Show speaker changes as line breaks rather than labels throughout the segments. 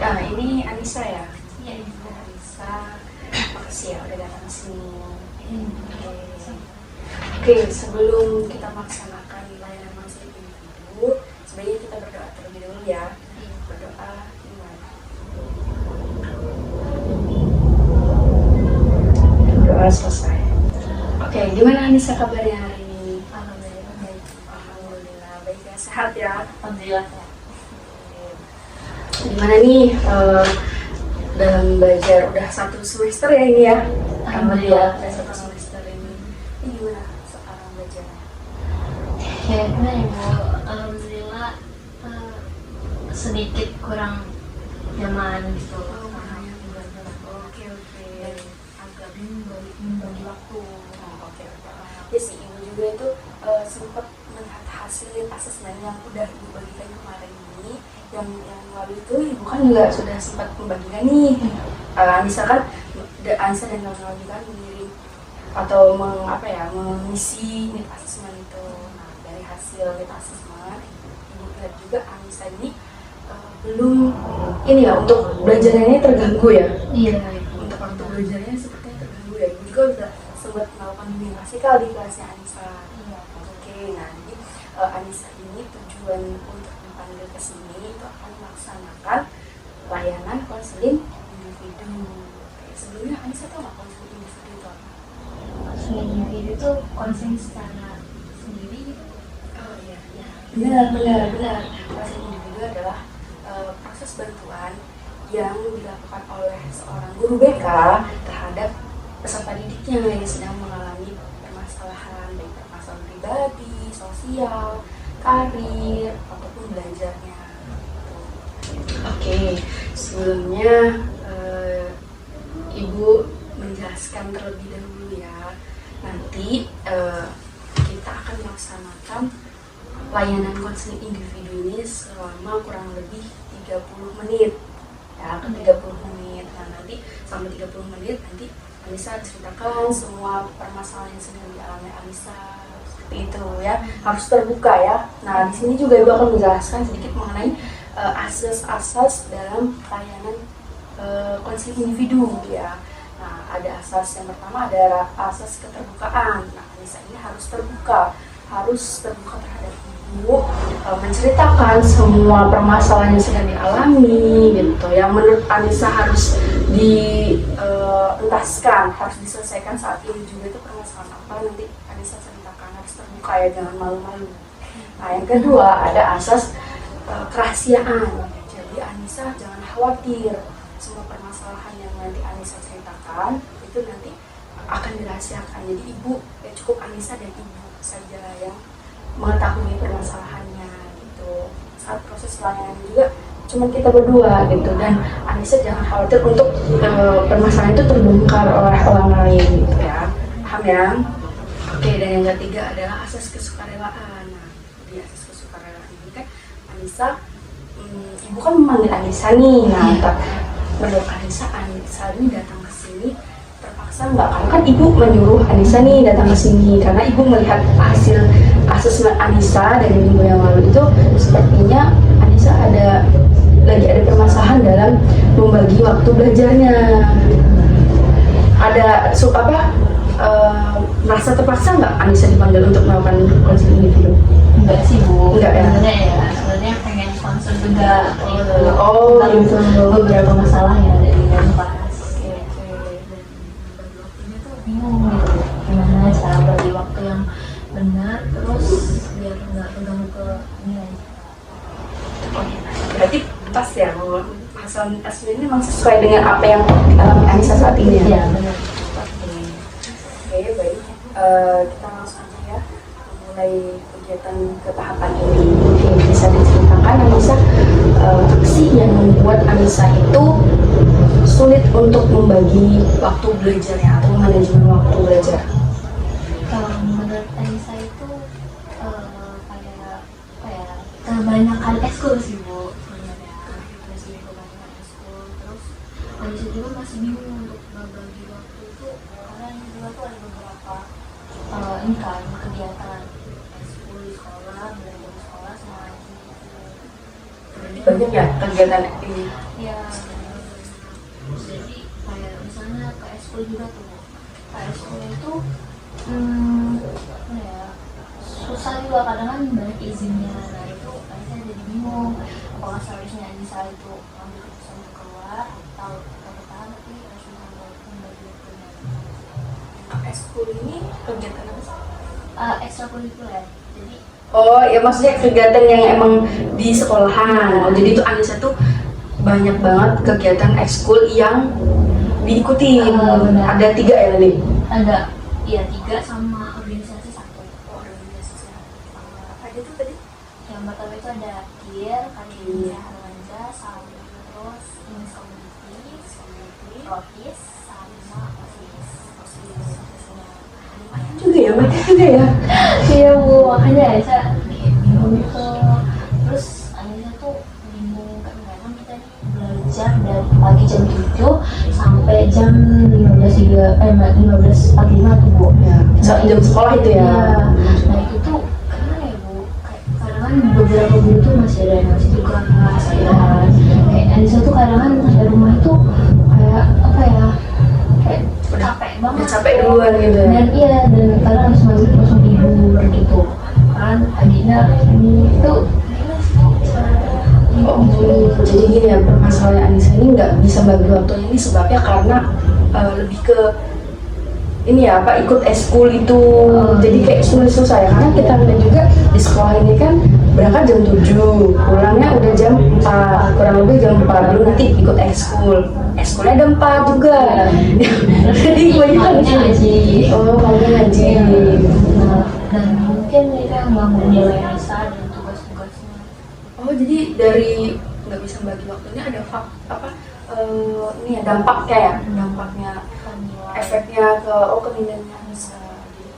Ini Anissa ya?
Iya, Ibu.
Anissa, makasih ya udah datang ke sini. Oke, sebelum kita melaksanakan layanan masjid individu, sebaiknya kita berdoa terlebih dahulu ya. Berdoa gimana? Doa selesai. Oke, gimana Anissa kabarnya hari ini?
Alhamdulillah baik.
Alhamdulillah baik ya, sehat ya.
Alhamdulillah.
Gimana nih dalam belajar udah 1 semester ya ini ya?
Alhamdulillah.
Udah 1 semester ini. Ini gimana sekarang belajarnya?
Ya, gimana Ibu? Alhamdulillah sedikit kurang nyaman gitu.
Oke.
Agak bingung membagi waktu.
Oke. Ya sih, ibu juga itu sempat melihat hasil asesmen yang udah ibu bagikan kemarin ini. Yang lalu itu ibu kan juga sudah sempat membagikan nih. Anissa kan, Anissa dan kawan-kawan juga mengirim atau mengisi need assessment itu. Nah, dari hasil need assessment, ibu lihat juga Anissa ini belum ini ya, untuk belajarnya terganggu ya.
Iya.
Untuk waktu belajarnya sepertinya terganggu ya. Ibu juga udah sempat melakukan bimbingan klasikal di kelasnya Anissa.
Iya.
Oke, nah jadi Anissa ini tujuan untuk dipanggil ke sini itu akan melaksanakan layanan konseling individu. Oke, sebelumnya Anissa tahu nggak konseling individu itu apa?
Konseling individu itu konseling secara sendiri gitu.
Oh iya. Benar. Konseling individu adalah proses bantuan yang dilakukan oleh seorang guru BK terhadap peserta didiknya yang sedang mengalami permasalahan, baik permasalahan pribadi, sosial, karir, ataupun belajarnya. Oke, sebelumnya Ibu menjelaskan terlebih dahulu ya. Nanti kita akan melaksanakan layanan konseling individu ini selama kurang lebih 30 menit. Ya, 30 menit. Nah, nanti sampai 30 menit nanti Anissa ceritakan semua permasalahan yang sedang dialami Anissa, seperti itu ya. Harus terbuka ya. Nah, di sini juga Ibu akan menjelaskan sedikit mengenai asas-asas dalam layanan konseling individu ya. Nah, ada asas yang pertama, ada asas keterbukaan. Nah, Anissa ini harus terbuka terhadap Ibu, menceritakan semua permasalahan yang sedang dialami gitu. Yang menurut Anissa harus dientaskan, harus diselesaikan saat ini juga. Itu permasalahan apa, nanti Anissa ceritakan, harus terbuka ya, jangan malu-malu. Nah, yang kedua ada asas kerahasiaan. Jadi Anissa jangan khawatir, semua permasalahan yang nanti Anissa ceritakan itu nanti akan dirahasiakan. Jadi Ibu cukup Anissa dan Ibu saja yang mengetahui permasalahannya gitu. Saat proses pelayanan juga cuma kita berdua gitu, dan Anissa jangan khawatir untuk permasalahan itu terbongkar oleh orang lain gitu ya. Paham ya? Oke, dan yang ketiga adalah asas kesukarelaan. Nah, di asas kesukarelaan ini kan Anissa, Ibu kan memanggil Anissa nih. Nah, menurut Anissa ini datang ke sini terpaksa nggak? Karena kan Ibu menyuruh Anissa nih datang ke sini karena Ibu melihat hasil asesmen Anissa dari minggu yang lalu itu sepertinya Anissa lagi ada permasalahan dalam membagi waktu belajarnya. Ada merasa terpaksa nggak Anissa dipanggil untuk melakukan konseling individu?
Enggak sih Bu.
Enggak ya?
Sebenarnya pengen konsul juga gitu.
Oh,
gitu. Beberapa masalah yang ada di dalam kelas.
Bagi waktunya tuh
Bingung gitu. Gimana cara bagi waktu yang benar terus biar nggak terganggu ke nilai.
berarti pas ya, hasil asli ini memang sesuai dengan apa yang dialami Anissa saat ini ya?
Iya benar.
Oke, baik. Kita langsung aja ya mulai kegiatan ke tahapan ini. Oke, bisa diceritakan Anissa, apa sih yang membuat Anissa itu sulit untuk membagi waktu belajarnya atau manajemen waktu belajar?
Menurut Anissa itu kayak apa ya, kebanyakan ekskul sih Bu sebenarnya. Kebanyakan ekskul, terus Anissa juga masih bingung untuk membagi waktu itu karena ini juga tuh ada beberapa ini kan kegiatan ekskul di sekolah, belajar di sekolah sama lagi gitu.
Berarti banyak ya kegiatan ini.
Ya, jadi kayak misalnya ke eskul juga tuh. Ke eskul itu apa ya, susah juga kadang kan banyak izinnya. Nah itu saya jadi bingung apakah seharusnya Anissa itu ambil keputusan untuk keluar atau tetap bertahan, tapi harus membagi waktunya.
Eskul ini kegiatan apa sih?
Ekstrakurikuler, jadi
Oh ya, maksudnya kegiatan yang emang di sekolahan. Oh, jadi itu Anissa tuh banyak banget kegiatan ekskul yang diikuti.
Benar.
Ada 3 ya tadi?
ada iya 3 sama organisasi 1.
Oh, organisasi. Apa aja tuh tadi?
Yang pertama itu ada KIR, Kajian Remaja, sama terus English Community, Rotis, sama OSIS.
Juga ya, banyak juga ya.
Iya bu, makanya Aisyah bingung gitu. Terus Aisyah tuh bingung kan kita nih belajar dari pagi jam 7 sampai jam 15.45 tuh bu.
Ya, jam sekolah itu ya.
Iya. Nah itu tuh gimana ya bu? Kayak kadang kan beberapa guru tuh masih ada yang masih juga istirahat. Kayak Aisyah tuh kadang kan sampai rumah itu kayak apa ya? Kayak capek banget.
Udah capek duluan gitu ya.
Dan iya, dan kadang harus langsung tidur gitu. Kan adiknya ini itu
Oh, jadi gini ya, permasalahan Anissa ini nggak bisa bagi waktunya ini sebabnya karena lebih ke ini ya apa ikut eskul itu. Jadi kayak susah ya, karena kita lihat juga di sekolah ini kan berangkat jam 7, pulangnya udah jam 4, kurang lebih jam 4, belum nanti ikut ekskulnya ada 4 juga. Jadi kebanyakan
ngaji.
oh pagi ngaji.
Nah, dan mungkin mereka nggak mau nilai Anissa dan tugas-tugasnya.
Oh jadi dari nggak bisa bagi waktunya ada ini ya dampaknya ya, dampaknya efeknya ke nilainya bisa jadi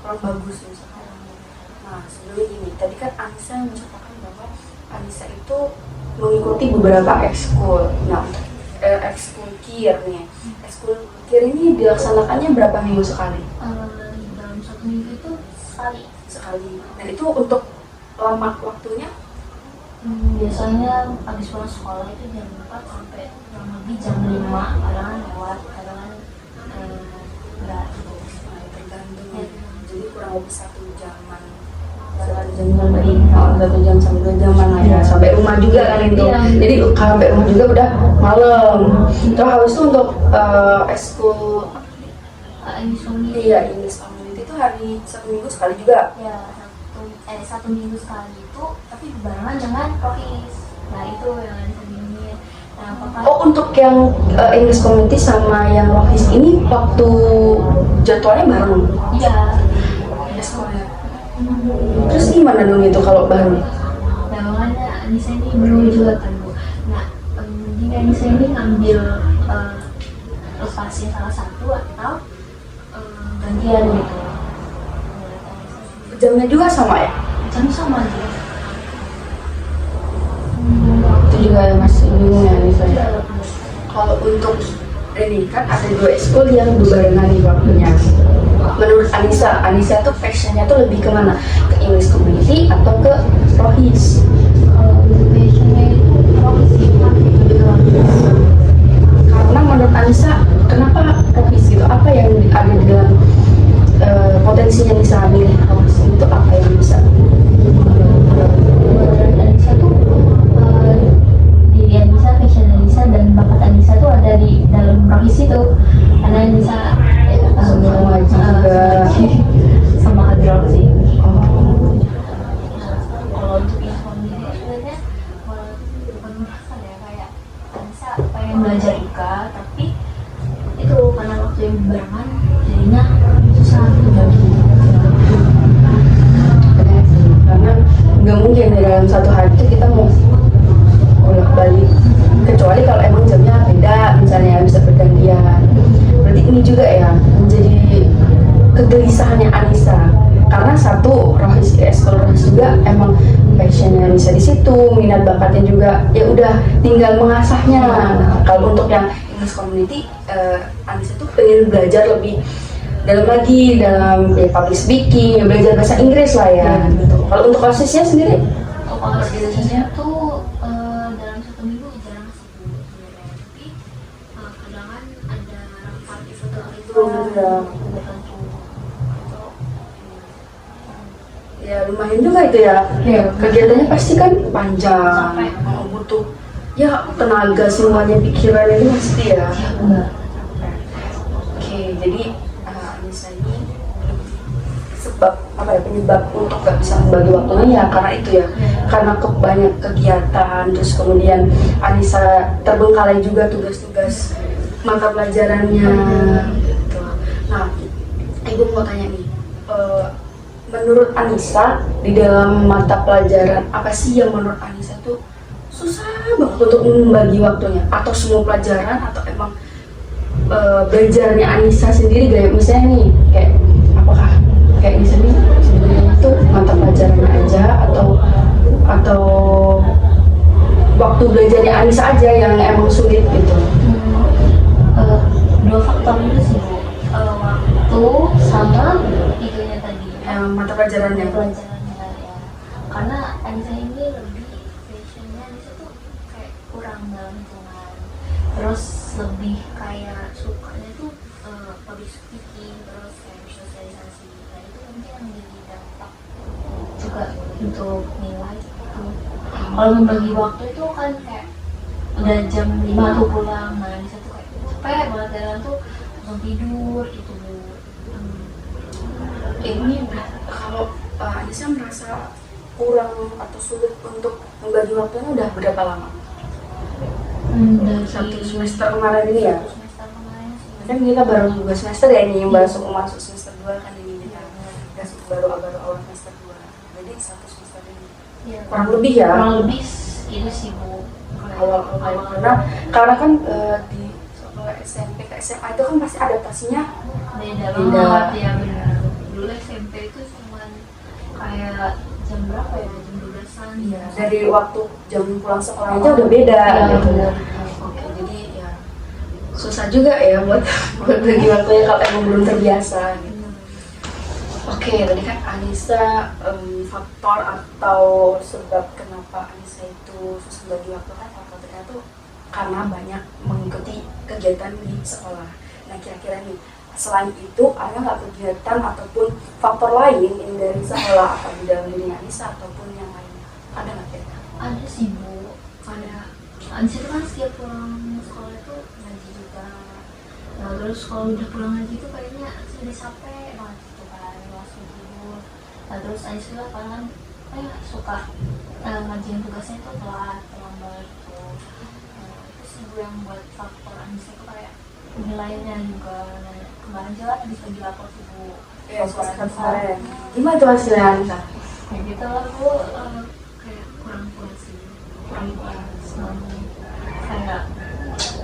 kurang bagus misalkan. Nah sebelum ini tadi kan Anissa menceritakan bahwa Anissa itu mengikuti beberapa ekskul. Nah ekskul KIR nih, ekskul KIR ini dilaksanakannya berapa minggu sekali?
Dalam 1 minggu itu
Sekali. Nah itu untuk lama waktunya?
Biasanya habis pulang sekolah itu jam 4 sampai kurang lebih jam 5, kadang lewat, kadang enggak gitu.
Tergantung.
Ya.
Jadi kurang lebih 1 jaman.
Jam
1 jam sampai 2 jaman lah ya. Sampai rumah juga kan itu.
Iya.
Jadi kalau sampai rumah juga udah malam. Terus habis itu untuk ekskul English Community itu hari 1 minggu sekali juga.
Ya, 1 minggu sekali itu, tapi berbarengan dengan Rohis. Nah itu yang ada sebelumnya. Nah apakah
Oh untuk yang English Community sama yang Rohis ini waktu jadwalnya bareng?
iya.
Sekolahnya. Terus gimana dong itu kalau bareng?
Nah makanya Anissa ini belum juga kan bu. Nah jadi Anissa ini ngambil lokasi salah satu atau gantian gitu.
Jamnya juga sama ya?
Jam sama aja.
Itu juga masih bingung ya misalnya. Kalau untuk ini kan ada 2 ekskul yang berbarengan di waktunya. Menurut Anissa tuh passionnya tuh lebih kemana? Ke English Community atau ke Rohis?
Passionnya itu Rohis sih, lebih ke Rohis.
Karena menurut Anissa, kenapa Rohis gitu? Apa yang ada di dalam potensinya bisa milih Rohis itu apa yang bisa?
Anissa tuh diri Anissa, passion Anissa dan bakat Anissa tuh ada di dalam Rohis itu. Karena Anissa
Sama juga.
sama Hadrol sih.
Oh.
Kalau untuk info ini sebenarnya bukan merasa ya, kayak Anissa pengen belajar IKA, tapi itu karena waktu yang berbarengan jadinya susah gitu bagi.
Karena nggak mungkin di dalam 1 hari itu kita mau bolak-balik, kecuali kalau emang jamnya beda misalnya bisa bergantian. Berarti ini juga ya menjadi kegelisahannya Anissa, karena satu Rohis ekskul Rohis juga emang passionnya Anissa di situ, minat bakatnya juga ya udah tinggal mengasahnya. Nah, kalau untuk yang English Community Anissa tuh pengen belajar lebih dalam lagi dalam public speaking, belajar bahasa Inggris lah ya. Gitu. Kalau untuk OSISnya sendiri?
Kalau OSIS itu
udah
tentu itu
ya lumayan juga itu ya.
Iya.
Kegiatannya pasti kan panjang,
Capek.
butuh ya tenaga semuanya, pikiran itu pasti ya.
benar.
Oke, jadi Anissa ini sebab apa ya, penyebab untuk gak bisa membagi waktunya ya karena itu ya, karena banyak kegiatan, terus kemudian Anissa terbengkalai juga tugas-tugas mata pelajarannya gitu. Nah, ibu mau tanya nih, menurut Anissa di dalam mata pelajaran apa sih yang menurut Anissa tuh susah banget untuk membagi waktunya, atau semua pelajaran, atau emang belajarnya Anissa sendiri kayak misalnya nih, kayak apakah kayak misalnya sebenarnya tuh mata pelajarannya aja atau waktu belajarnya Anissa aja yang emang sulit gitu.
Dua faktor itu sih Bu. Waktu sama itunya tadi
Mata pelajarannya.
pelajarannya ya, karena Anissa ini lebih passionnya Anissa tuh kayak kurang dalam hitungan, terus lebih kayak sukanya tuh public speaking, terus kayak sosialisasi. Nah itu mungkin yang jadi dampak juga untuk nilai gitu. Kalau membagi waktu itu kan kayak udah jam 5 tuh pulang, nah Anissa tuh kayak capek banget jalan tuh langsung tidur gitu Bu.
Ini kalau Anissa merasa kurang atau sulit untuk membagi waktunya udah berapa lama?
Dari
Satu semester kemarin ini ya?
satu semester kemarin sih.
Kan kita baru 2 semester ya ini, yang masuk semester 2 kan ini kita baru awal semester 2. Jadi 1 semester ini.
Iya.
Kurang lebih ya?
Kurang lebih itu sih Bu.
Awal karena kan di sekolah SMP ke SMA itu kan pasti adaptasinya
beda
Beda.
banget ya, benar. Dulu SMP itu cuman kayak jam berapa ya, jam 12-an ya.
dari waktu jam pulang sekolah aja udah beda
Iya,
gitu.
benar.
Oke, jadi ya susah juga ya buat bagi waktunya kalau emang belum terbiasa gitu. Oke, tadi kan Anissa faktor atau sebab kenapa Anissa itu susah bagi waktu kan faktornya tuh karena banyak mengikuti kegiatan di sekolah. Nah, kira-kira nih selain itu ada nggak kegiatan ataupun faktor lain yang dari sekolah atau di dalam diri Anissa ataupun yang lainnya? Ada nggak kira-kira?
Ada sih Bu. Ada. Anissa itu kan setiap pulang sekolah itu ngaji juga. Nah terus kalau udah pulang ngaji itu kayaknya sudah capek banget gitu kan, langsung tidur. Nah terus Anissa juga kan suka ngajiin tugasnya itu terlambat gitu. Nah, itu sih Bu yang buat faktor Anissa itu kayak nilainya juga. Nah, kemarin juga habis bagi lapor sih Bu.
Iya, kemarin. Gimana tuh hasilnya Anissa?
Kayak gitu lah Bu, kayak kurang puas sih. Kurang puas. Kayak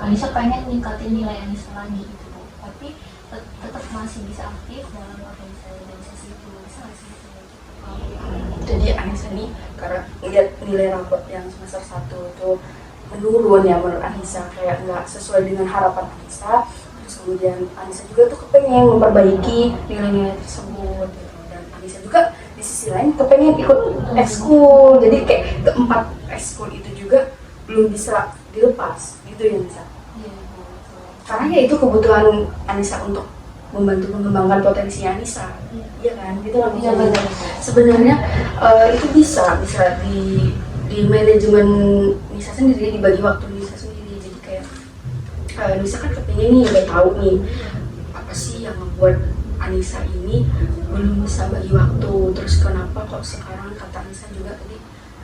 Anissa pengen ningkatin nilai Anissa lagi gitu Bu. Tapi tetap masih bisa aktif dalam organisasi itu. Bisa nggak sih gitu?
Jadi Anissa ini karena lihat nilai rapot yang semester 1 itu menurun ya menurut Anissa, kayak nggak sesuai dengan harapan Anissa. Terus kemudian Anissa juga tuh kepengen memperbaiki nilai-nilai tersebut gitu. Dan Anissa juga di sisi lain kepengen ikut ekskul, jadi kayak keempat ekskul itu juga belum bisa dilepas gitu ya Anissa.
Iya Bu. Betul.
Karena ya itu kebutuhan Anissa untuk membantu mengembangkan potensi Anissa. Iya kan, gitu lah
Iya
maksudnya.
benar.
Sebenarnya itu bisa di manajemen Nisa sendiri, dibagi waktu Nisa sendiri. Jadi kayak Nisa kan kepingin nih, udah tahu nih apa sih yang membuat Anissa ini belum bisa bagi waktu, terus kenapa kok sekarang kata Anissa juga tadi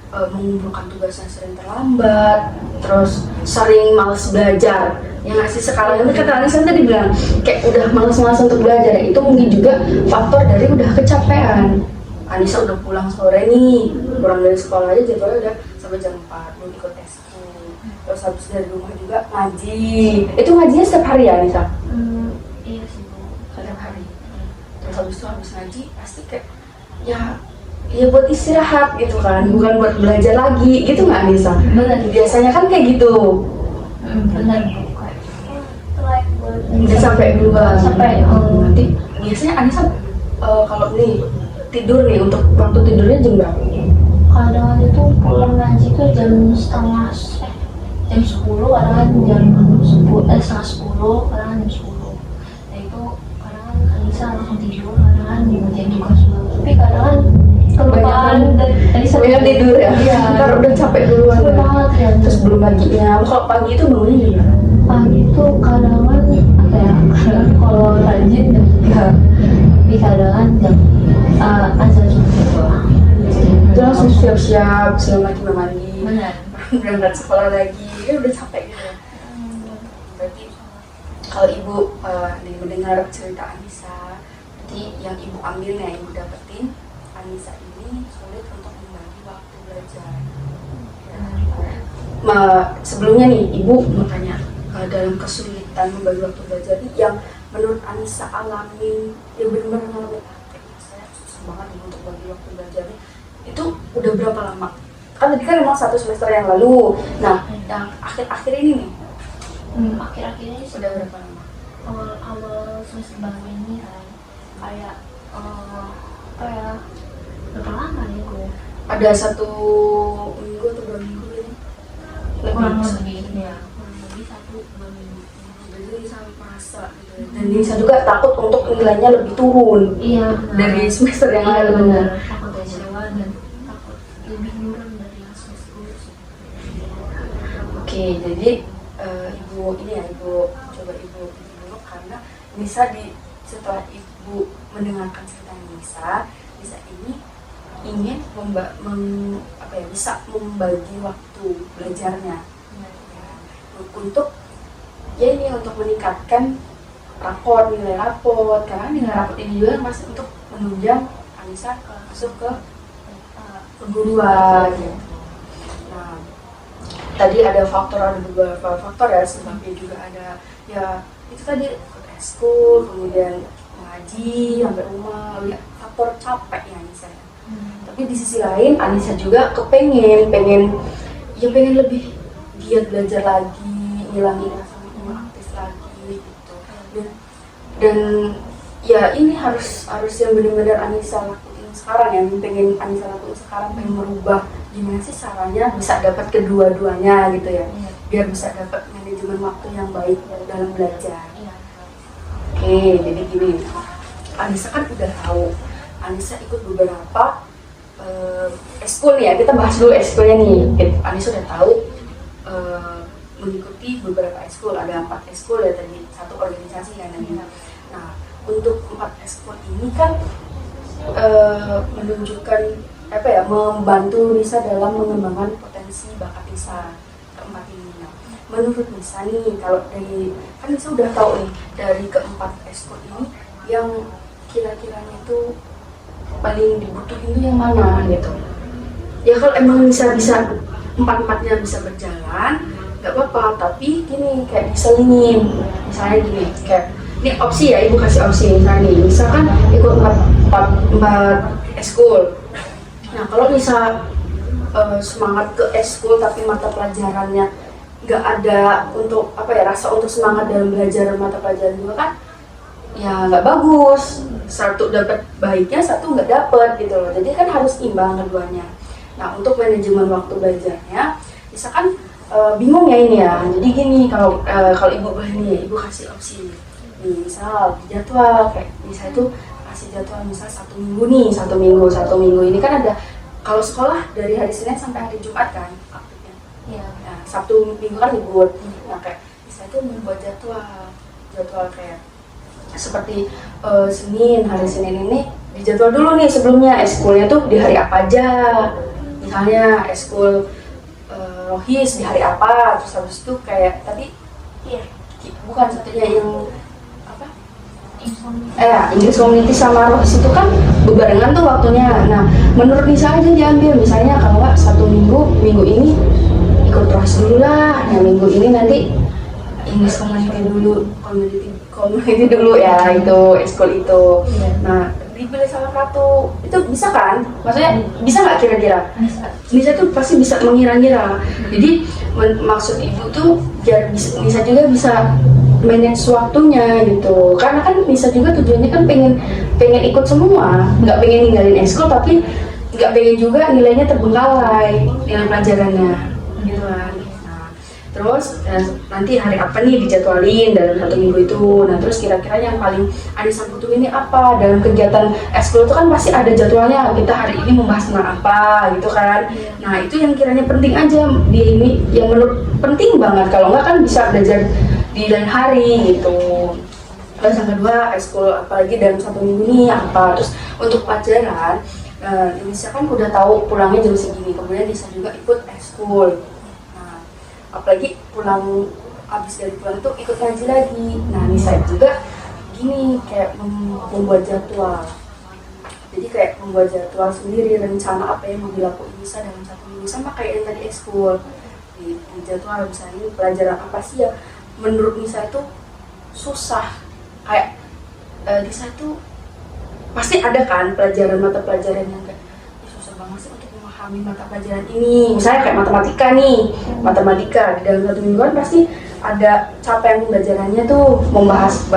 mengumpulkan tugasnya sering terlambat, terus sering malas belajar. Yang ngasih sekarang itu kata Anissa tadi bilang kayak udah malas-malas untuk belajar. Itu mungkin juga faktor dari udah kecapean. Anissa udah pulang sore nih, pulang dari sekolah aja jadwalnya udah sampai jam 4, belum ikut eskul. Terus habis dari rumah juga ngaji. Itu ngajinya setiap hari ya Anissa?
Iya sih Bu.
Setiap hari. Terus habis itu habis ngaji pasti kayak ya buat istirahat gitu kan, bukan buat belajar lagi gitu nggak Anissa?
Benar.
Biasanya kan kayak gitu.
Benar Bu. Kayak buat
Udah sampai duluan.
Sampai,
nanti biasanya Anissa kalau nih tidur nih, untuk waktu tidurnya jam berapa?
kadang itu pulang ngaji itu jam 10, kadang jam 10, setengah 10, kadang jam 10. Nah itu kadang bisa langsung tidur, kadang ngerjain tugas dulu. Tapi kadang kelupaan dan
Banyak tidur ya?
Iya.
Ntar udah capek duluan
Capek
ya?
banget ya.
Terus belum paginya. Kalau pagi itu bangunnya gimana?
Pagi itu kadang apa ya? Kadang kalau rajin jam 3, tapi kadang jam azan subuh.
Itu langsung siap-siap sebelum lagi mandi.
Benar.
Berangkat sekolah lagi. Ya udah capek gitu ya. Berarti kalau ibu mendengar cerita Anissa, berarti yang ibu ambilnya, yang ibu dapetin, Anissa ini sulit untuk membagi waktu belajar. Sebelumnya nih ibu mau tanya, dalam kesulitan membagi waktu belajar ini yang menurut Anissa alami, yang benar-benar ngalamin, saya susah banget nih untuk bagi waktu belajarnya, itu udah berapa lama? Kan tadi kan memang 1 semester yang lalu. Nah, yang akhir-akhir ini nih,
Akhir-akhir ini
udah berapa lama?
awal semester baru ini kan kayak apa ya, berapa lama ya gue?
Ada 1 minggu atau 2 minggu ini?
Kurang lebih 1-2 minggu.
Jadi sampai merasa gitu. Dan Nisa juga takut untuk nilainya lebih turun
Iya,
dari semester yang lalu.
benar. Takut kecewa dan takut lebih nurun dari yang semester sih.
Oke, jadi ibu ini ya, ibu coba ibu dulu karena Nisa setelah ibu mendengarkan cerita Nisa ini ingin bisa membagi waktu belajarnya ya, untuk untuk meningkatkan nilai raport, karena nilai raport ini juga masih untuk menunjang Anissa masuk ke perguruan gitu. Nah, tadi ada beberapa faktor ya, sebabnya juga ada ya itu tadi ekskul, kemudian ngaji sampai rumah, ya, faktor capek ya Anissa. Tapi di sisi lain Anissa juga pengen lebih giat belajar lagi, ngilangin rasa aktif lagi gitu. Dan ya ini harus yang benar-benar Anissa lakuin sekarang ya, pengen Anissa lakuin sekarang, pengen merubah gimana sih caranya bisa dapat kedua-duanya gitu ya, biar bisa dapat manajemen waktu yang baik dalam belajar. Oke, jadi gini, Anissa kan udah tahu, Anissa ikut beberapa eskul nih ya, kita bahas dulu eskulnya nih. Anissa udah tahu mengikuti beberapa eskul, ada 4 eskul ya tadi, 1 organisasi kan tadi. Nah, untuk 4 eskul ini kan menunjukkan membantu Nisa dalam mengembangkan potensi bakat Nisa keempat ini. Nah, menurut Nisa nih, kalau kan Nisa udah tahu nih dari keempat eskul ini yang kira-kiranya itu paling dibutuhin itu yang mana gitu. Ya kalau emang Nisa bisa 4-4-nya bisa berjalan, nggak apa-apa. Tapi gini, kayak diselingin, misalnya gini, kayak ini opsi ya, ibu kasih opsi misalnya nih, misalkan ikut 4 eskul. Nah, kalau Nisa semangat ke eskul tapi mata pelajarannya nggak ada untuk rasa untuk semangat dalam belajar mata pelajaran juga kan, ya nggak bagus. 1 dapat baiknya, 1 nggak dapat gitu loh. Jadi kan harus imbang keduanya. Nah, untuk manajemen waktu belajarnya, misalkan bingung ya ini ya. Jadi gini, kalau ibu boleh nih, ibu kasih opsi nih, misal jadwal kayak misal itu kasih jadwal misal 1 minggu nih, 1 minggu ini kan ada, kalau sekolah dari hari Senin sampai hari Jumat kan aktifnya.
Iya.
Nah, Sabtu Minggu kan libur. Nah, kayak misal itu membuat jadwal kayak seperti hari Senin ini dijadwal dulu nih sebelumnya eskulnya tuh di hari apa aja. Misalnya eskul rohis di hari apa, terus habis itu kayak tadi bukan satunya yang English Community sama rohis itu kan bebarengan tuh waktunya. Nah, menurut Nisa aja diambil, misalnya kalau nggak 1 minggu ini ikut rohis dulu lah, yang minggu ini nanti English community dulu ya, itu eskul itu. Nah, dipilih salah satu, itu bisa kan? Maksudnya bisa nggak kira-kira? Nisa tuh pasti bisa mengira-ngira. Jadi maksud ibu tuh biar Nisa juga bisa manage waktunya gitu. Karena kan Nisa juga tujuannya kan pengen ikut semua, nggak pengen ninggalin eskul, tapi nggak pengen juga nilainya terbengkalai nilai pelajarannya gitu kan. Nah, Terus nanti hari apa nih dijadwalin dalam 1 minggu itu. Nah terus kira-kira yang paling Anissa butuhin ini apa dalam kegiatan eskul itu kan pasti ada jadwalnya. Kita hari ini membahas tentang apa gitu kan. Nah itu yang kiranya penting aja di ini, yang menurut penting banget. Kalau nggak kan bisa belajar di lain hari gitu. Terus yang kedua eskul apalagi dalam 1 minggu ini apa. Terus untuk pelajaran Anissa kan udah tahu pulangnya jam segini. Kemudian Nisa juga ikut eskul. Apalagi abis dari pulang itu ikut ngaji lagi. Nah Nisa juga gini kayak membuat jadwal. Jadi kayak membuat jadwal sendiri, rencana apa yang mau dilakuin Nisa dalam 1 minggu, sama kayak yang tadi ekskul. Di jadwal misalnya pelajaran apa sih yang menurut Nisa itu susah. Kayak Nisa itu pasti ada kan mata pelajaran yang kayak susah banget sih untuk memahami mata pelajaran ini. Misalnya kayak matematika di dalam 1 mingguan pasti ada capaian pembelajarannya tuh membahas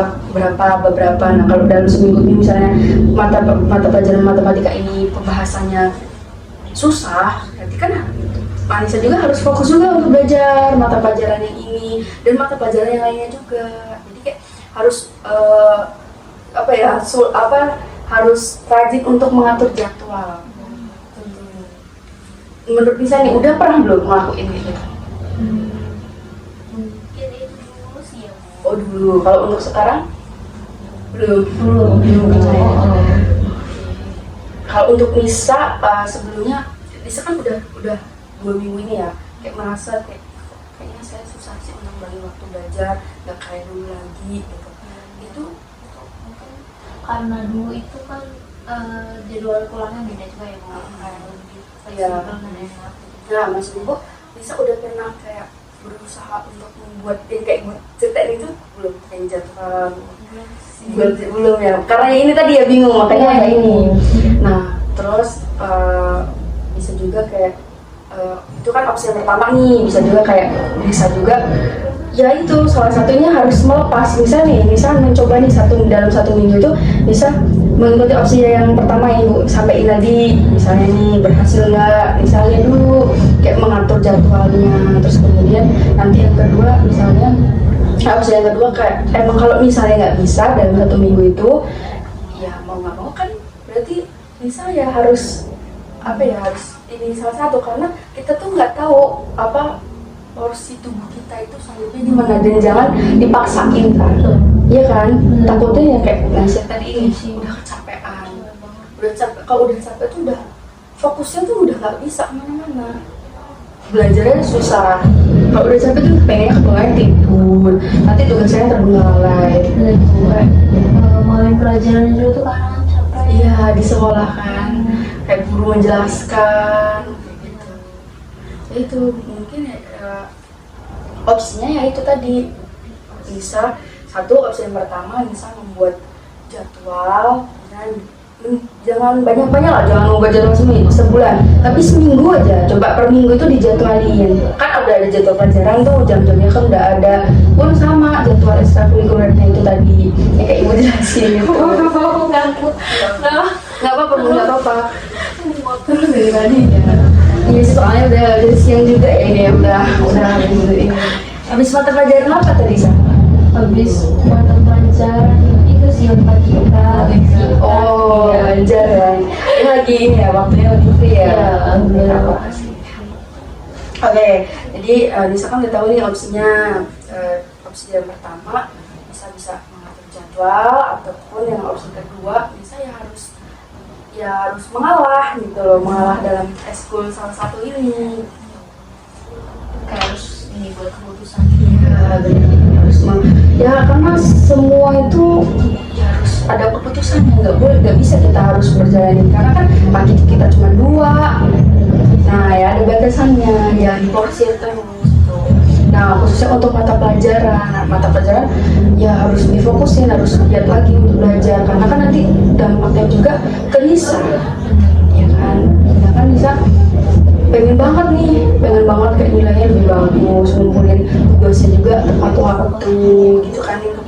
beberapa. Nah kalau dalam seminggu ini misalnya mata pelajaran matematika ini pembahasannya susah, berarti kan Anissa juga harus fokus juga untuk belajar mata pelajaran yang ini dan mata pelajaran yang lainnya juga. Jadi kayak harus harus rajin untuk mengatur jadwal. Menurut Nisa nih, udah pernah belum ngelakuin gitu?
Mungkin itu dulu sih ya.
Oh dulu, kalau untuk sekarang? Belum. Kalau untuk Nisa, sebelumnya Nisa kan udah 2 minggu ini ya, kayak merasa kayaknya saya susah sih untuk bagi waktu belajar, gak kayak dulu lagi gitu. Itu
Mungkin karena dulu itu kan jadwal pulangnya beda juga ya, kayak lebih
Iya.
fleksibel dan enak.
Nah, Mas Bimbo, Nisa udah pernah kayak berusaha untuk membuat yang kayak gue ceritain itu belum? Kayak jadwal belum ya? Karena ini tadi ya bingung, makanya ada ini. Nah, terus bisa juga kayak itu kan opsi yang pertama nih, bisa juga ya itu salah satunya harus melepas. Misal mencoba nih dalam 1 minggu itu bisa mengikuti opsi yang pertama yang Ibu sampaikan tadi. Misalnya nih berhasil nggak, misalnya dulu kayak mengatur jadwalnya. Terus kemudian nanti yang kedua misalnya opsi yang kedua kayak emang kalau misalnya nggak bisa dalam 1 minggu itu ya mau nggak mau kan berarti misalnya harus ini salah satu, karena kita tuh nggak tahu porsi tubuh kita itu selanjutnya di mana, dan jangan dipaksain kan, iya kan? Takutnya ya kayak Nisa tadi ini udah kecapean, kalau udah capek tuh udah fokusnya tuh udah nggak bisa kemana-mana, belajarnya susah. Kalau udah capek tuh pengennya kebanyakan tidur, nanti tugasnya terbengkalai.
Main pelajaran juga tuh karena kan capek.
Iya, di sekolah kan kayak guru menjelaskan gitu. Itu mungkin opsinya ya itu tadi, bisa satu opsi yang pertama bisa membuat jadwal dan jangan banyak-banyak lah, jangan membuat jadwal sebulan, tapi seminggu aja, coba per minggu itu dijadwalin. Kan udah ada jadwal pelajaran tuh, jam-jamnya kan udah ada, pun sama jadwal ekstrakurikulernya itu tadi ya kayak Ibu jelasin gitu. Nggak apa-apa terus dari tadi ya. Ini soalnya udah siang juga ya, ini ya udah ini. Habis mata pelajaran apa tadi Sa?
Habis mata pelajaran itu sih yang pagi kita.
Oh, pelajaran. Ini lagi ini ya, waktunya lagi free ya. Oke, jadi Nisa kan udah tahu nih opsinya. Opsi yang pertama bisa mengatur jadwal, ataupun yang opsi kedua Nisa harus mengalah gitu loh, mengalah dalam eskul salah satu ini.
Kayak harus ini buat keputusan.
Ya karena semua itu ya harus ada keputusannya, nggak bisa kita harus berjalanin, karena kan kaki kita cuma 2. Nah ya ada batasannya, ya diporsir terus gitu. Nah khususnya untuk mata pelajaran ya harus difokusin, harus giat lagi untuk belajar, karena kan nanti dampaknya juga ke Nisa, ya kan Nisa pengen banget kayak nilainya lebih bagus, ngumpulin tugasnya juga tepat waktu gitu kan, itu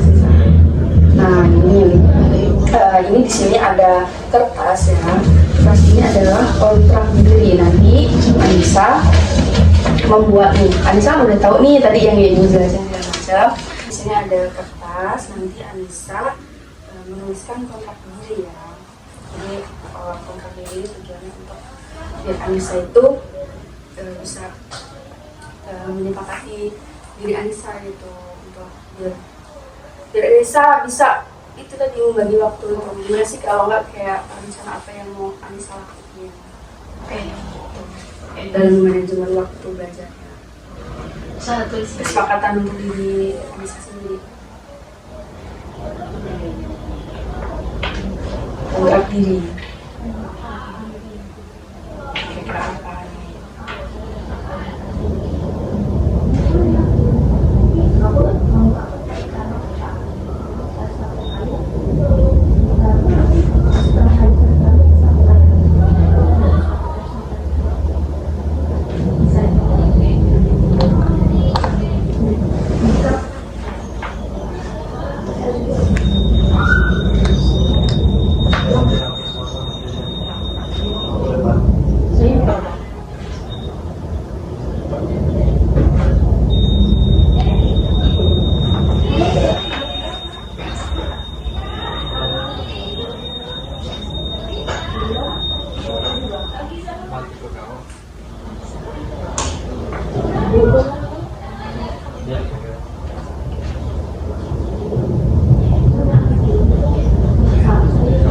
sih. Nah ini di sini ada kertas ya. Kertas ini adalah kontrak diri. Nanti Anissa membuat nih. Anissa udah tahu nih tadi yang ibu jelasin segala macam. Di sini ada kertas. Nanti Anissa menuliskan kontrak diri ya. Jadi kontrak diri tujuannya untuk biar Anissa itu bisa menyepakati diri Anissa gitu, untuk biar Anissa bisa itu tadi membagi waktu untuk gimana sih kalau nggak kayak rencana apa yang mau Anissa lakuin dalam manajemen waktu belajarnya. Kesepakatan untuk diri Anissa sendiri. Kontrak diri. Kira-kira apa nih?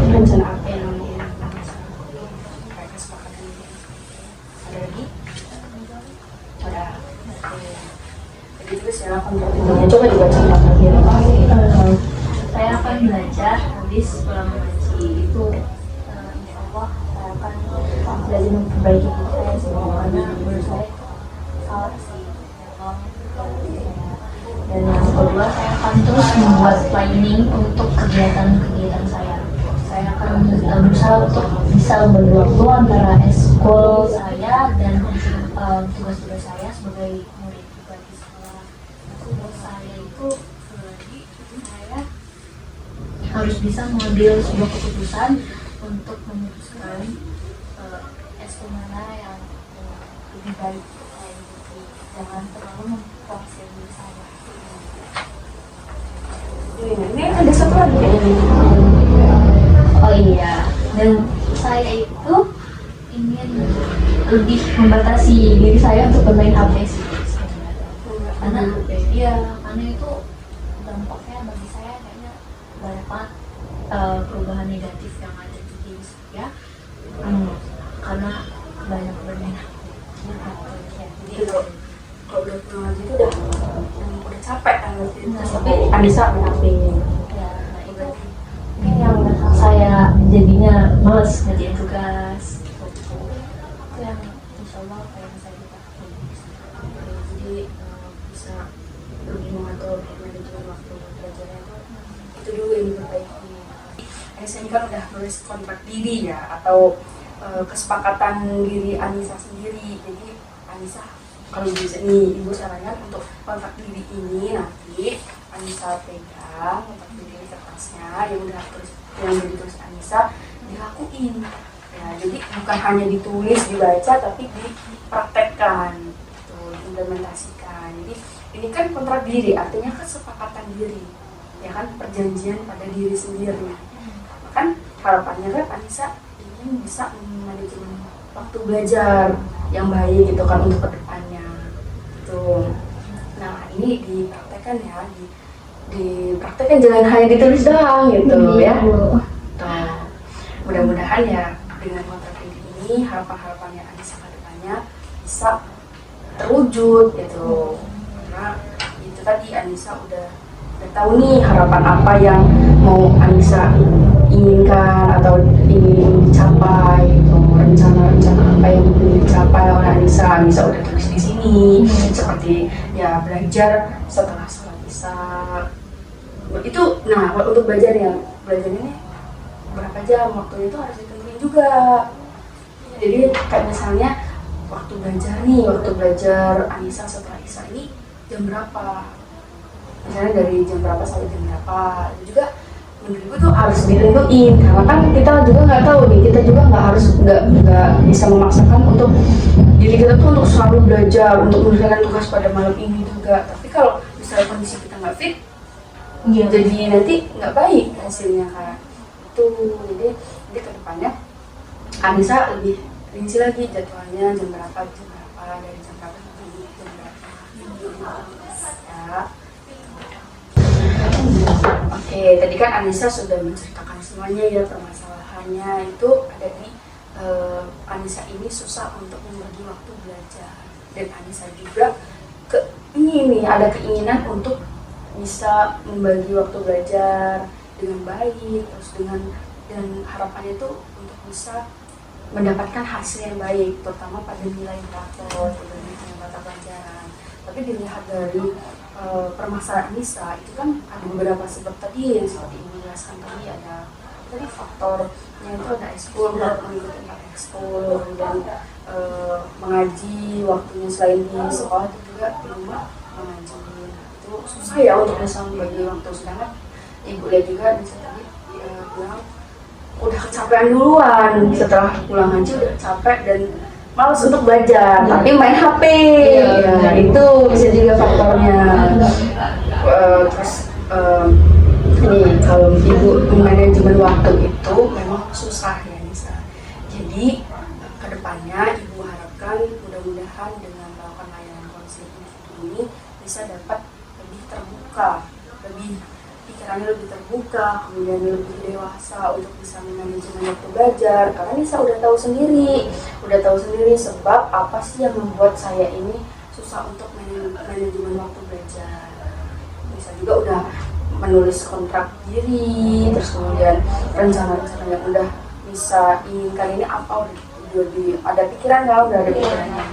Rencana apa yang ingin Anissa kayak kesepakatan ini? Ada lagi? Udah. Jadi terus ya kontrak dirinya coba dibaca lagi.
Saya akan belajar habis pulang ngaji itu insya Allah saya akan belajar memperbaiki diri saya semua karena menurut saya salah sih dan yang kedua saya akan terus membuat planning untuk kegiatan-kegiatan saya akan berusaha untuk bisa membagi waktu antara eskul saya dan tugas-tugas saya sebagai murid juga di sekolah. Tugas saya itu saya harus bisa mengambil sebuah keputusan untuk memutuskan eskul mana yang lebih baik saya ikuti. Jangan terlalu memfokuskan diri saya.
Ini ada satu lagi.
Oh iya, dan saya itu ingin lebih membatasi diri saya untuk bermain HP sih sebenarnya. Karena itu dampaknya bagi saya kayaknya banyak banget perubahan negatif yang ada di diri saya karena banyak bermain HP.
Jadi kalau udah pulang aja itu udah capek kan berarti. Tapi Anissa main HP.
Ya, nah itu mungkin yang saya jadinya males ngerjain tugas itu yang insya Allah kayak saya kita
Jadi bisa lebih mengatur manajemen waktu belajarnya itu dulu yang diperbaiki. Anissa ini kan udah nulis kontrak diri ya, atau kesepakatan diri Anissa sendiri. Jadi Anissa kalau bisa nih ibu sarankan untuk kontrak diri ini nanti Anissa pegang kontrak diri kertasnya yang udah ditulis Anissa dilakuin ya. Jadi bukan hanya ditulis dibaca tapi dipraktekkan gitu, diimplementasikan. Jadi ini kan kontrak diri artinya kesepakatan diri ya kan, perjanjian pada diri sendiri. Kan harapannya kan Anissa ingin bisa manajemen waktu belajar yang baik gitu kan untuk kedepannya gitu. Nah ini dipraktekkan ya, dipraktekkan jangan hanya ditulis doang gitu ya. Tuh. Mudah-mudahan ya dengan kontrak diri ini harapan-harapannya Anissa kedepannya bisa terwujud gitu. Karena itu tadi Anissa udah tahu nih harapan apa yang mau Anissa inginkan atau ingin dicapai gitu. Rencana-rencana apa yang ingin dicapai oleh Anissa udah tulis di sini seperti ya belajar setelah sholat isya itu. Nah untuk belajarnya ini berapa jam waktunya itu harus ditentuin juga. Jadi kayak misalnya waktu belajar Anissa setelah isya ini jam berapa, misalnya dari jam berapa sampai jam berapa. Itu juga ibu tuh harus ditentuin, karena kan kita juga nggak tahu nih, kita juga nggak bisa memaksakan untuk diri kita tuh untuk selalu belajar, untuk mengerjakan tugas pada malam ini juga. Tapi kalau misalnya kondisi kita nggak fit, jadi nanti nggak baik hasilnya kayak itu. Jadi kedepannya Anissa lebih rinci lagi jadwalnya, jam berapa dari jam berapa sampai jam berapa ya. Oke, tadi kan Anissa sudah menceritakan semuanya ya, permasalahannya itu ada di Anissa ini susah untuk membagi waktu belajar, dan Anissa juga ada keinginan untuk bisa membagi waktu belajar dengan baik, terus dan harapannya itu untuk bisa mendapatkan hasil yang baik, terutama pada nilai rapor dan mata pelajaran. Tapi dilihat dari permasalahan Anissa itu kan ada beberapa sebab tadi yang seperti ibu jelaskan tadi, ada tadi faktornya itu ada ekskul, mengikuti ekskul, dan mengaji waktunya selain di sekolah itu juga di rumah mengaji. Itu susah ya untuk bisa membagi waktu, sedangkan ibu lihat juga bisa tadi bilang udah kecapean duluan, setelah pulang ngaji udah capek dan malas untuk belajar, tapi main HP. Ya, itu bisa juga faktornya. Terus ini kalau ibu manajemen waktu itu memang susah ya Nisa. Jadi kedepannya ibu harapkan mudah-mudahan dengan melakukan layanan konseling ini bisa dapat lebih terbuka, pikirannya lebih terbuka, kemudian lebih dewasa untuk bisa manajemen waktu belajar. Karena Nisa udah tahu sendiri sebab apa sih yang membuat saya ini susah untuk manajemen waktu belajar. Nisa juga udah menulis kontrak diri, terus kemudian rencana-rencana yang udah bisa inginkan ini apa, udah ada pikiran nggak, udah ada pikirannya,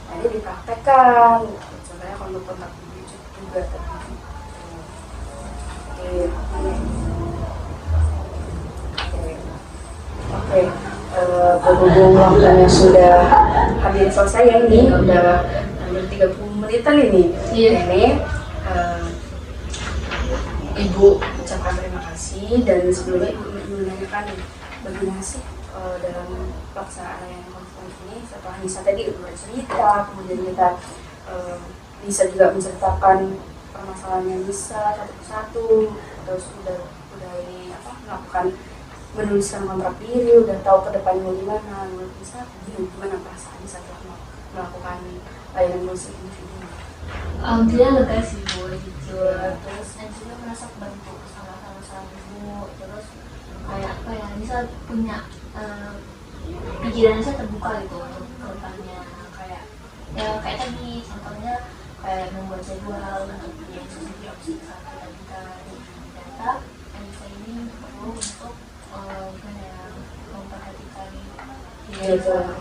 nanti dipraktekkan. Contohnya kalau kontrak diri juga tadi. Oke. Berhubung waktunya sudah hampir selesai ya, ini udah hampir 30 menitan ini. Ini Ibu ucapkan terima kasih, dan sebelumnya Ibu menanyakan bagaimana sih dalam pelaksanaan layanan konseling ini. Setelah Nisa tadi udah bercerita, kemudian kita Nisa juga menceritakan permasalahannya Nisa satu persatu, terus udah ini melakukan menuliskan kontrak diri, udah tahu ke depannya gimana. Menurut Nisa gimana perasaan Nisa setelah melakukan layanan konseling ini?
Alhamdulillah lega sih Bu, jujur. Terus dan juga merasa bantu sama Ibu. Terus kayak apa ya, Nisa punya pikiran saya terbuka gitu untuk kedepannya, kayak tadi contohnya kayak membuat jadwal untuk yang sesuai opsi kita data. Nisa ini perlu untuk memperhatikan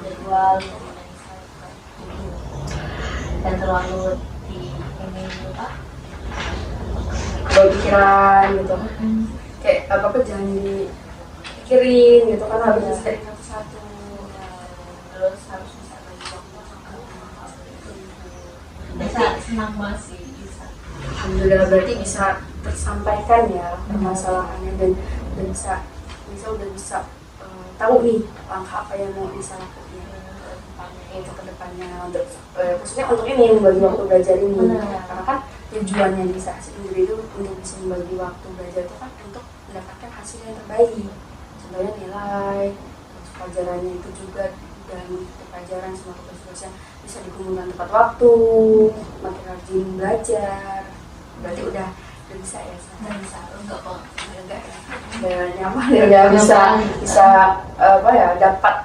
jadwal dan terlalu di ini apa
pikiran gitu, kayak apa jangan dipikirin gitu kan, harus dari satu-satu, terus harus bisa bagi waktu.
bisa senang banget sih bisa.
Alhamdulillah, berarti bisa tersampaikan ya permasalahannya, dan bisa udah bisa tahu nih langkah apa yang mau bisa lakukan itu ke depannya, untuk khususnya untuk ini membagi waktu belajar ini. Karena kan tujuannya Nisa sendiri itu untuk bisa membagi waktu belajar itu kan untuk mendapatkan hasil yang terbaik, contohnya nilai, pelajarannya itu juga, dan pelajaran semua tugas-tugasnya bisa dikumpulkan tepat waktu, makin rajin belajar. Berarti udah bisa ya, bisa enggak kok, enggak ya, udah nyaman ya, udah bisa apa ya, dapat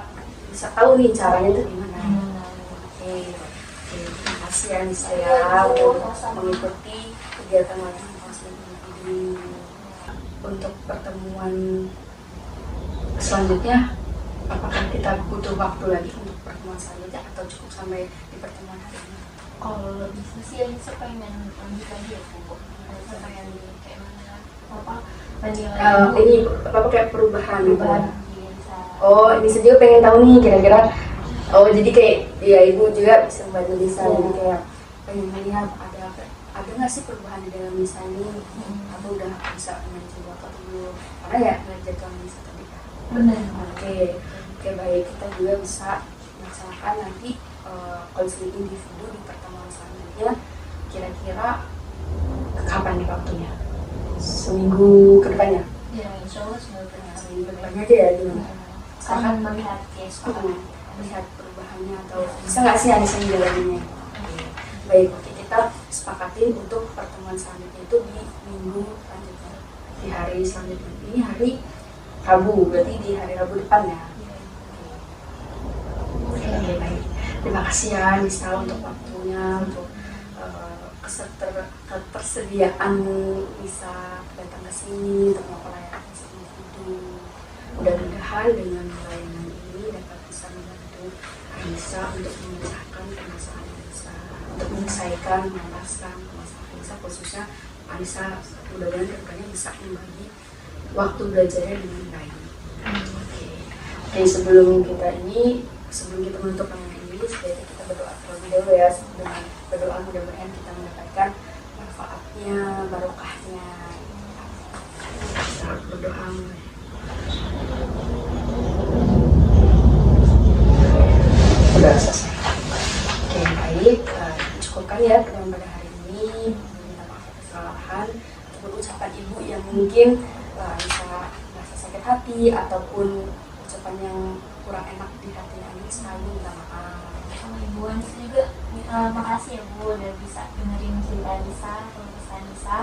bisa tahu nih caranya itu gimana. Oke, terima kasih ya Nisa ya untuk mengikuti kegiatan layanan konseling ini. Untuk pertemuan selanjutnya, apakah kita butuh waktu lagi untuk pertemuan selanjutnya atau cukup sampai di pertemuan hari ini?
Kalau bisa sih yang saya pengen lanjut lagi ya Bu. Saya pengen kayak mana
ini apa kayak perubahan gitu.
Bisa.
Oh, ini juga pengen tahu nih kira-kira. Oh, jadi kayak ya Ibu juga bisa membantu Nisa, jadi kayak pengen melihat ada nggak sih perubahan di dalam Nisa ini, atau udah bisa mengajar Bapak atau belum, karena ya ngajar tuan Nisa tadi kan.
Benar.
Oke, baik, kita juga bisa melaksanakan nanti konseling individu di pertemuan selanjutnya. Kira-kira kapan nih waktunya? Seminggu ke depannya?
Ya, insya Allah semoga
Seminggu ke depannya aja ya gimana?
akan melihat case
Melihat perubahannya atau bisa nggak sih Anissa menjalaninya? Baik, oke, kita sepakatin untuk pertemuan selanjutnya itu di minggu selanjutnya, di hari selanjutnya. Ini hari Rabu, berarti di hari Rabu depan ya. Oke, baik. Terima kasih ya Nisa untuk waktunya, untuk ketersediaan Nisa datang ke sini untuk melakukan individu. Mudah-mudahan dengan layanan ini dapat bisa membantu Nisa untuk memecahkan permasalahan Nisa, untuk menyelesaikan, menuntaskan permasalahan Nisa, khususnya Nisa mudah-mudahan kedepannya bisa membagi waktu belajarnya dengan baik. Oke, sebelum kita menutup rangkaian ini, sebaiknya kita berdoa terlebih dahulu ya. Dengan berdoa mudah-mudahan kita mendapatkan manfaatnya, barokahnya. Kita berdoa. Sudah selesai. Oke, baik. Cukupkan ya pertemuan pada hari ini. Minta maaf atas kesalahan ataupun ucapan ibu yang mungkin bisa merasa sakit hati ataupun ucapan yang kurang enak di hatinya Anissa, minta maaf.
sama Ibu Anissa juga. Makasih ya Bu udah bisa dengerin cerita Anissa, keluhan Anissa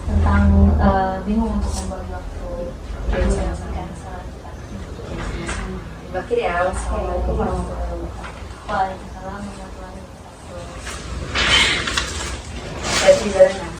tentang bingung untuk membagi waktu menjalankan sholat kita.
Bakir ya. Wassalamualaikum warahmatullahi wabarakatuh.
Waalaikumsalam warahmatullahi wabarakatuh.
Baik, di jalan.